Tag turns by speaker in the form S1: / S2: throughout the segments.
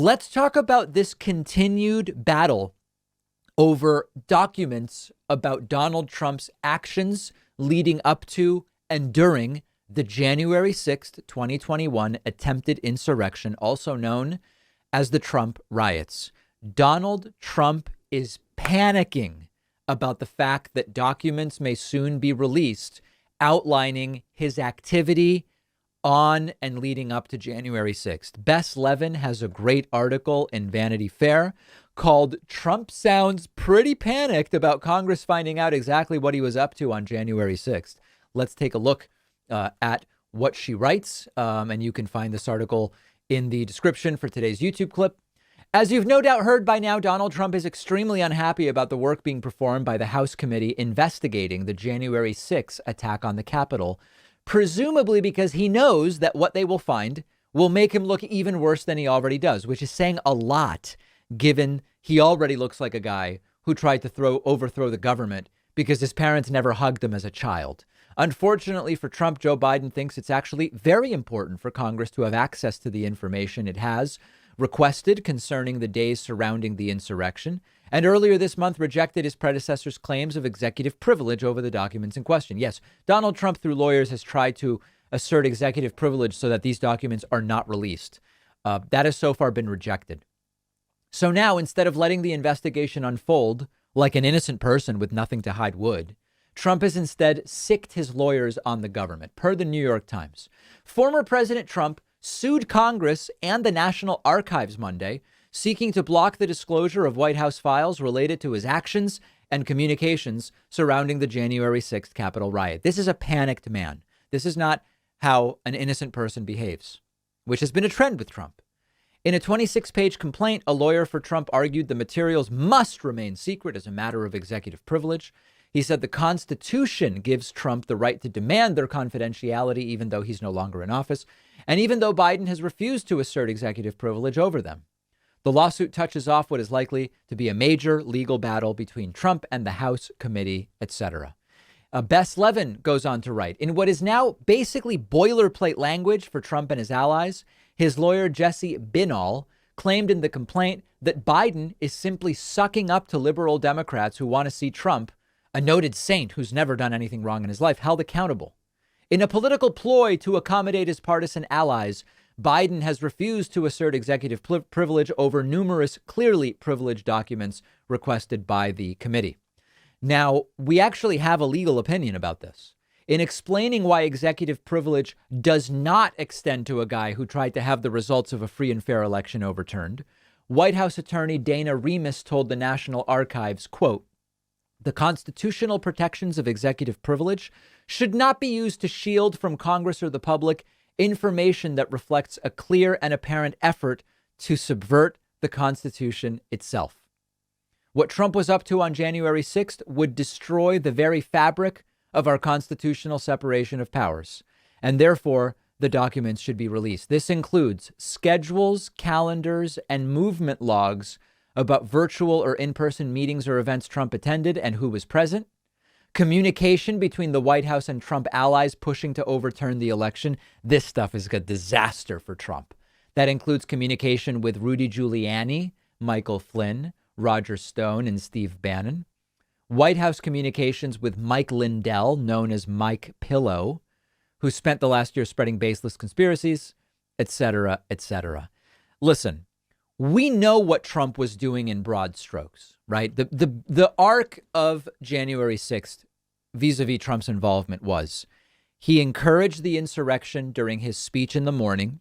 S1: Let's talk about this continued battle over documents about Donald Trump's actions leading up to and during the January 6th, 2021 attempted insurrection, also known as the Trump riots. Donald Trump is panicking about the fact that documents may soon be released outlining his activity on and leading up to January 6th. Bess Levin has a great article in Vanity Fair called "Trump Sounds Pretty Panicked About Congress Finding Out Exactly What He Was Up To on January 6th. Let's take a look at what she writes, and you can find this article in the description for today's YouTube clip. As you've no doubt heard by now, Donald Trump is extremely unhappy about the work being performed by the House committee investigating the January 6th attack on the Capitol, presumably because he knows that what they will find will make him look even worse than he already does, which is saying a lot, given he already looks like a guy who tried to overthrow the government because his parents never hugged him as a child. Unfortunately for Trump, Joe Biden thinks it's actually very important for Congress to have access to the information it has requested concerning the days surrounding the insurrection, and earlier this month rejected his predecessor's claims of executive privilege over the documents in question. Yes, Donald Trump, through lawyers, has tried to assert executive privilege so that these documents are not released. That has so far been rejected. So now, instead of letting the investigation unfold like an innocent person with nothing to hide would, Trump has instead sicked his lawyers on the government. Per the New York Times, former President Trump sued Congress and the National Archives Monday, seeking to block the disclosure of White House files related to his actions and communications surrounding the January 6th Capitol riot. This is a panicked man. This is not how an innocent person behaves, which has been a trend with Trump. In a 26-page complaint, a lawyer for Trump argued the materials must remain secret as a matter of executive privilege. He said the Constitution gives Trump the right to demand their confidentiality, even though he's no longer in office, and even though Biden has refused to assert executive privilege over them. The lawsuit touches off what is likely to be a major legal battle between Trump and the House committee, etc. Bess Levin goes on to write, in what is now basically boilerplate language for Trump and his allies, his lawyer Jesse Binal claimed in the complaint that Biden is simply sucking up to liberal Democrats who want to see Trump, a noted saint who's never done anything wrong in his life, held accountable. In a political ploy to accommodate his partisan allies, Biden has refused to assert executive privilege over numerous clearly privileged documents requested by the committee. Now, we actually have a legal opinion about this. In explaining why executive privilege does not extend to a guy who tried to have the results of a free and fair election overturned, White House attorney Dana Remus told the National Archives, quote, "The constitutional protections of executive privilege should not be used to shield from Congress or the public information that reflects a clear and apparent effort to subvert the Constitution itself. What Trump was up to on January 6th would destroy the very fabric of our constitutional separation of powers, and therefore the documents should be released. This includes schedules, calendars, and movement logs about virtual or in-person meetings or events Trump attended and who was present, communication between the White House and Trump allies pushing to overturn the election. This stuff is a disaster for Trump. That includes communication with Rudy Giuliani, Michael Flynn, Roger Stone, and Steve Bannon. White House communications with Mike Lindell, known as Mike Pillow, who spent the last year spreading baseless conspiracies, etc., etc. Listen, we know what Trump was doing in broad strokes, right? The arc of January 6th vis-a-vis Trump's involvement was he encouraged the insurrection during his speech in the morning,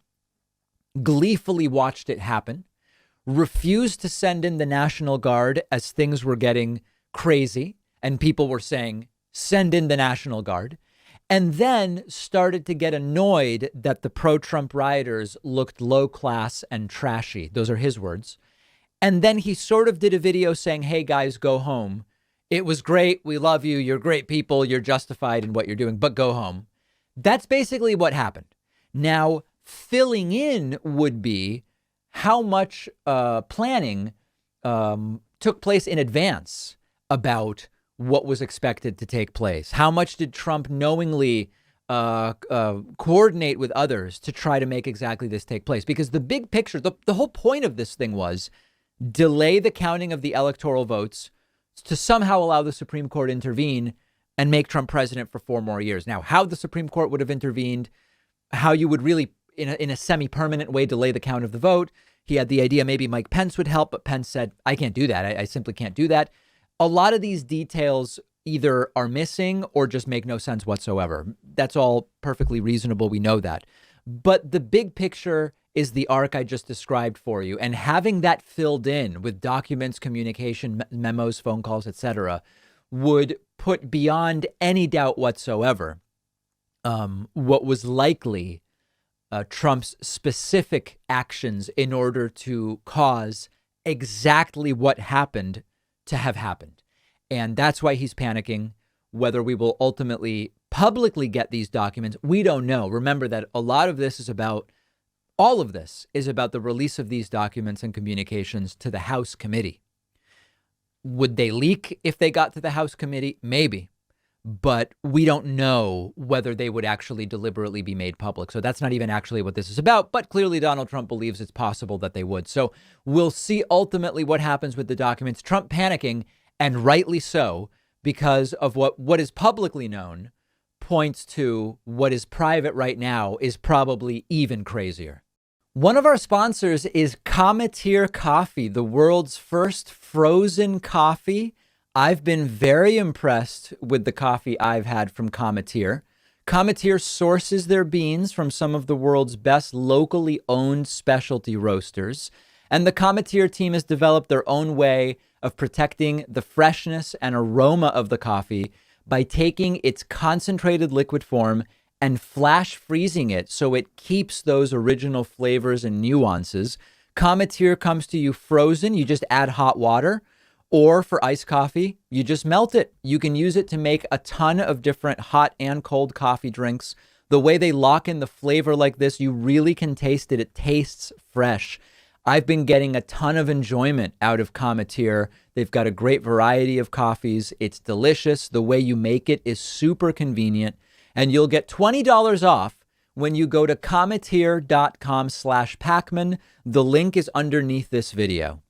S1: gleefully watched it happen, refused to send in the National Guard as things were getting crazy and people were saying, send in the National Guard, and then started to get annoyed that the pro-Trump rioters looked low class and trashy. Those are his words. And then he sort of did a video saying, hey, guys, go home. It was great. We love you. You're great people. You're justified in what you're doing, but go home. That's basically what happened. Now, filling in would be how much planning took place in advance about what was expected to take place. How much did Trump knowingly coordinate with others to try to make exactly this take place. Because the big picture, the whole point of this thing was delay the counting of the electoral votes to somehow allow the Supreme Court to intervene and make Trump president for 4 more years. Now, how the Supreme Court would have intervened, how you would really, in a semi-permanent way, delay the count of the vote. He had the idea maybe Mike Pence would help, but Pence said, I can't do that. I simply can't do that. A lot of these details either are missing or just make no sense whatsoever. That's all perfectly reasonable. We know that. But the big picture is the arc I just described for you. And having that filled in with documents, communication, memos, phone calls, etc., would put beyond any doubt whatsoever what was likely Trump's specific actions in order to cause exactly what happened to have happened. And that's why he's panicking. Whether we will ultimately publicly get these documents, we don't know. Remember that a lot of this is about, all of this is about the release of these documents and communications to the House committee. Would they leak if they got to the House committee? Maybe. But we don't know whether they would actually deliberately be made public. So that's not even actually what this is about. But clearly Donald Trump believes it's possible that they would. So we'll see ultimately what happens with the documents. Trump panicking, and rightly so, because of what is publicly known points to what is private right now is probably even crazier. One of our sponsors is Cometeer Coffee, the world's first frozen coffee. I've been very impressed with the coffee I've had from Cometeer. Cometeer sources their beans from some of the world's best locally owned specialty roasters. And the Cometeer team has developed their own way of protecting the freshness and aroma of the coffee by taking its concentrated liquid form and flash freezing it so it keeps those original flavors and nuances. Cometeer comes to you frozen. You just add hot water. Or for iced coffee, you just melt it. You can use it to make a ton of different hot and cold coffee drinks. The way they lock in the flavor like this, you really can taste it. It tastes fresh. I've been getting a ton of enjoyment out of Cometeer. They've got a great variety of coffees. It's delicious. The way you make it is super convenient. And you'll get $20 off when you go to cometeer.com/Pacman. The link is underneath this video.